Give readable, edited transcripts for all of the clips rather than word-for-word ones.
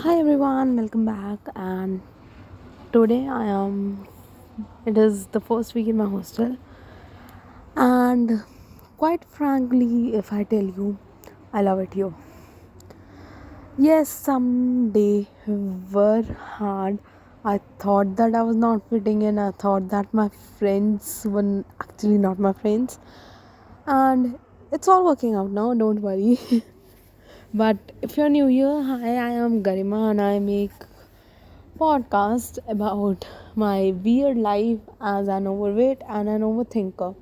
Hi everyone, welcome back. And today I am. It is the first week in my hostel, and quite frankly, if I tell you, I love it here. Yes, some day were hard. I thought that I was not fitting in. I thought that my friends were actually not my friends, and it's all working out now. Don't worry. But if you're new here, hi, I am Garima, and I make podcast about my weird life as an overweight and an overthinker.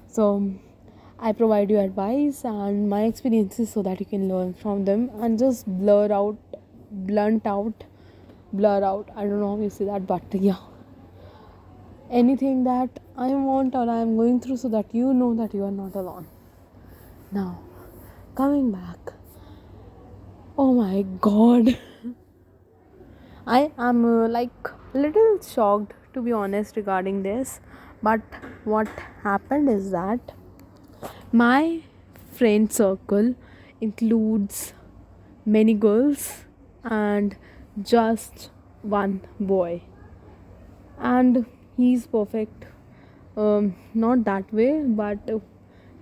So, I provide you advice and my experiences so that you can learn from them and just blunt out, blur out. I don't know how you say that, but yeah, anything that I want or I am going through so that you know that you are not alone. Now, coming back. Oh my god. I am like little shocked to be honest regarding this, but what happened is that my friend circle includes many girls and just one boy, and he's perfect. Not that way, but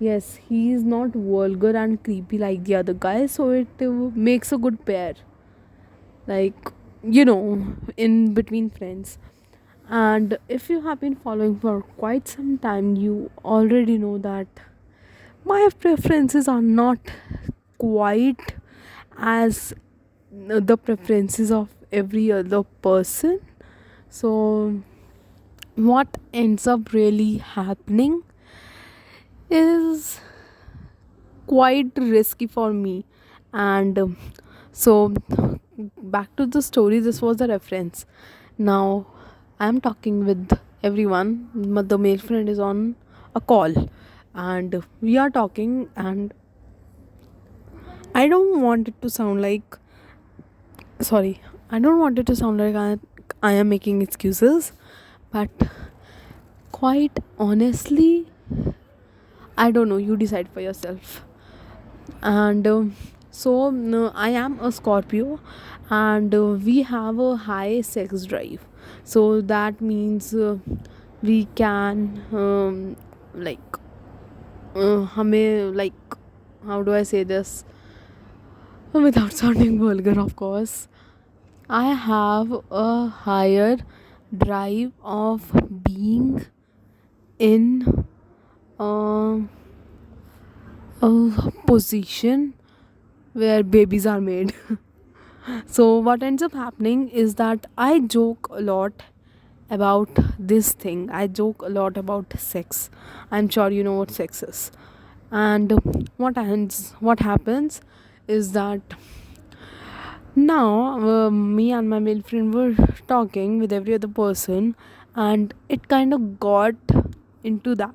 yes, he's not vulgar and creepy like the other guy, so it makes a good pair. Like in between friends. And if you have been following for quite some time, you already know that my preferences are not quite as the preferences of every other person. So, what ends up really happening is quite risky for me. And so, back to the story, this was the reference. Now, I'm talking with everyone. The male friend is on a call, and we are talking. And I don't want it to sound like sorry. I don't want it to sound like I am making excuses, but quite honestly, I don't know. You decide for yourself. And so no, I am a Scorpio, and we have a high sex drive. So that means we can like हमें like how do I say this without sounding vulgar, of course. I have a higher drive of being in a, a position where babies are made. So, what ends up happening is that I joke a lot about this thing. I joke a lot about sex. I'm sure you know what sex is. And what happens is that now me and my male friend were talking with every other person, and it kind of got into that,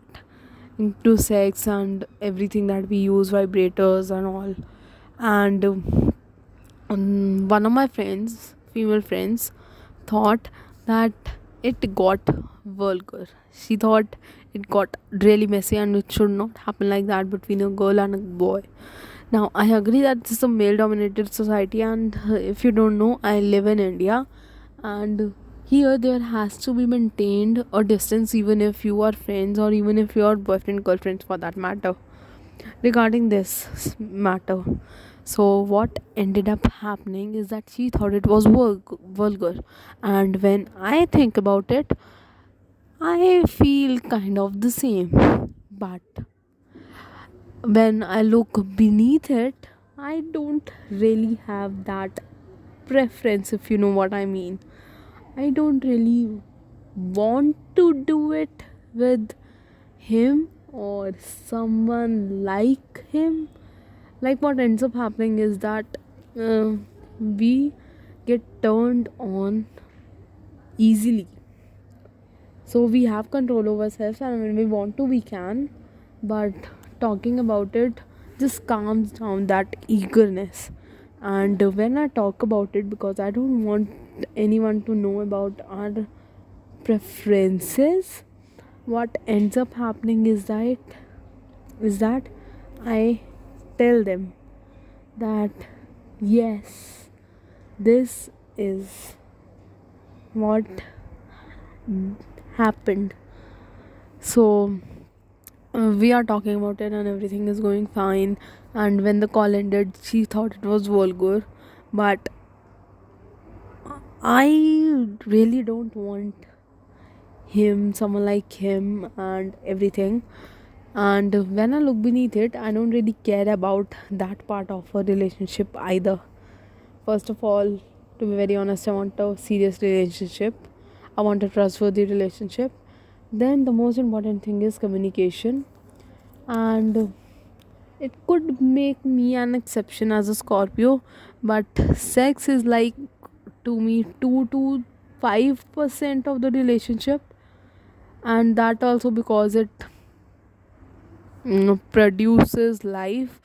into sex and everything that we use, vibrators and all. And one of my friends, female friends, thought that it got vulgar. She thought it got really messy and it should not happen like that between a girl and a boy. Now, I agree that this is a male dominated society, and if you don't know, I live in India, and here there has to be maintained a distance even if you are friends or even if you are boyfriend girlfriends for that matter regarding this matter. So, what ended up happening is that she thought it was vulgar, and when I think about it, I feel kind of the same. But when I look beneath it, I don't really have that preference, if you know what I mean. I don't really want to do it with him or someone like him. Like, what ends up happening is that we get turned on easily. So we have control over ourselves, and when we want to, we can. But talking about it just calms down that eagerness. And when I talk about it, because I don't want anyone to know about our preferences, what ends up happening is that I tell them that yes, this is what happened. So we are talking about it and everything is going fine, and when the call ended she thought it was vulgar, but I really don't want someone like him and everything. And when I look beneath it, I don't really care about that part of a relationship either. First of all, to be very honest, I want a serious relationship, I want a trustworthy relationship. Then the most important thing is communication. And it could make me an exception as a Scorpio, but sex is like, to me, 2 to 5% of the relationship, and that also because it produces life,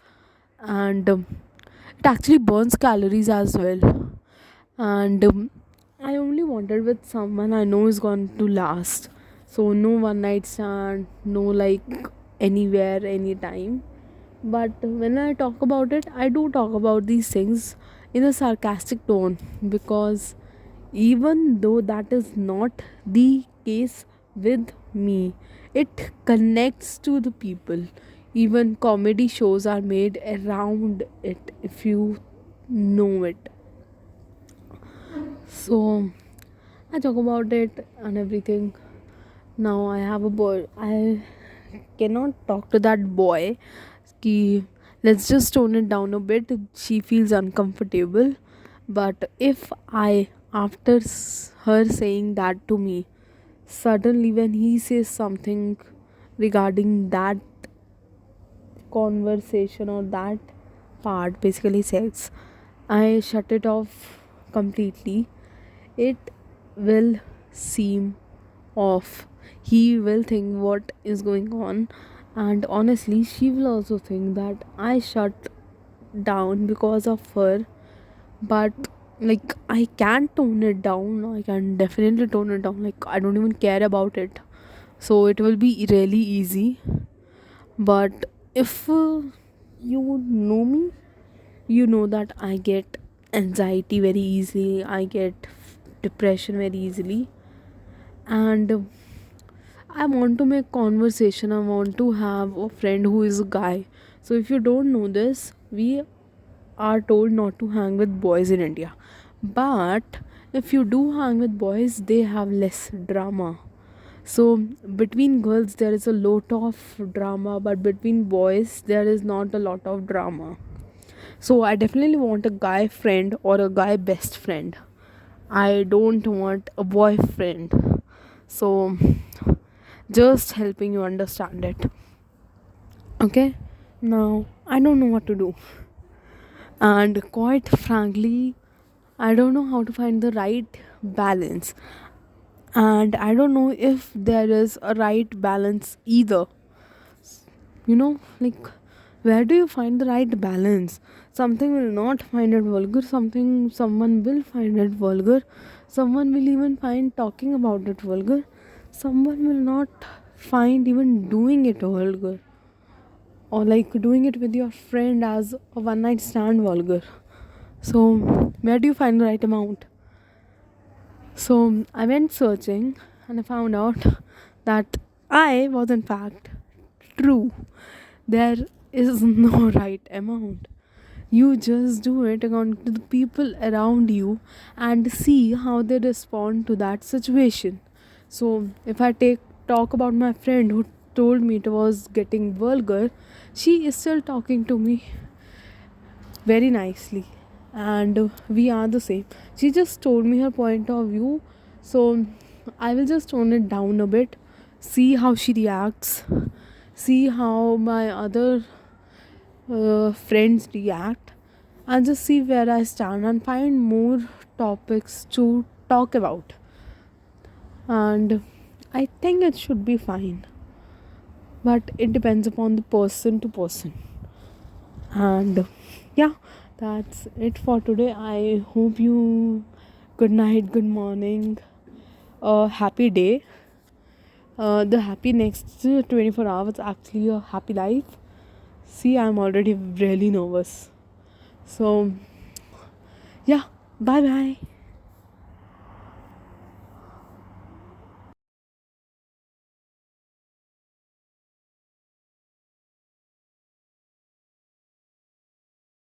and it actually burns calories as well. And I only wanted with someone I know is going to last. So no one night stand, no like anywhere, anytime. But when I talk about it, I do talk about these things in a sarcastic tone, because even though that is not the case with me, it connects to the people. Even comedy shows are made around it, if you know it. So I talk about it and everything. Now I have a boy. I cannot talk to that boy. Ki, let's just tone it down a bit. She feels uncomfortable. But if I, after her saying that to me, suddenly when he says something regarding that conversation or that part, basically sex, I shut it off completely. It will seem off. He will think what is going on, and honestly, she will also think that I shut down because of her. But like, I can tone it down, I can definitely tone it down. Like, I don't even care about it, so it will be really easy. But if you know me, you know that I get anxiety very easily, I get depression very easily. And I want to make conversation, I want to have a friend who is a guy. So if you don't know this, we are told not to hang with boys in India, but if you do hang with boys, they have less drama. So between girls there is a lot of drama, but between boys there is not a lot of drama. So I definitely want a guy friend or a guy best friend. I don't want a boyfriend. So just helping you understand it. Okay? Now I don't know what to do. And quite frankly, I don't know how to find the right balance. And I don't know if there is a right balance either. Like, where do you find the right balance? Something will not find it vulgar, someone will find it vulgar, someone will even find talking about it vulgar, someone will not find even doing it vulgar, or like doing it with your friend as a one night stand vulgar. So where do you find the right amount? So I went searching, and I found out that I was in fact true. There is no right amount. You just do it according to the people around you and see how they respond to that situation. So if I take talk about my friend who told me it was getting vulgar, she is still talking to me very nicely, and we are the same. She just told me her point of view, so I will just tone it down a bit, see how she reacts, see how my other friends react, and just see where I stand and find more topics to talk about. And I think it should be fine, but it depends upon the person to person. And yeah, that's it for today. I hope you good night, good morning, a happy day. The happy next 24 hours, actually a happy life. See, I'm already really nervous. So yeah, Bye bye.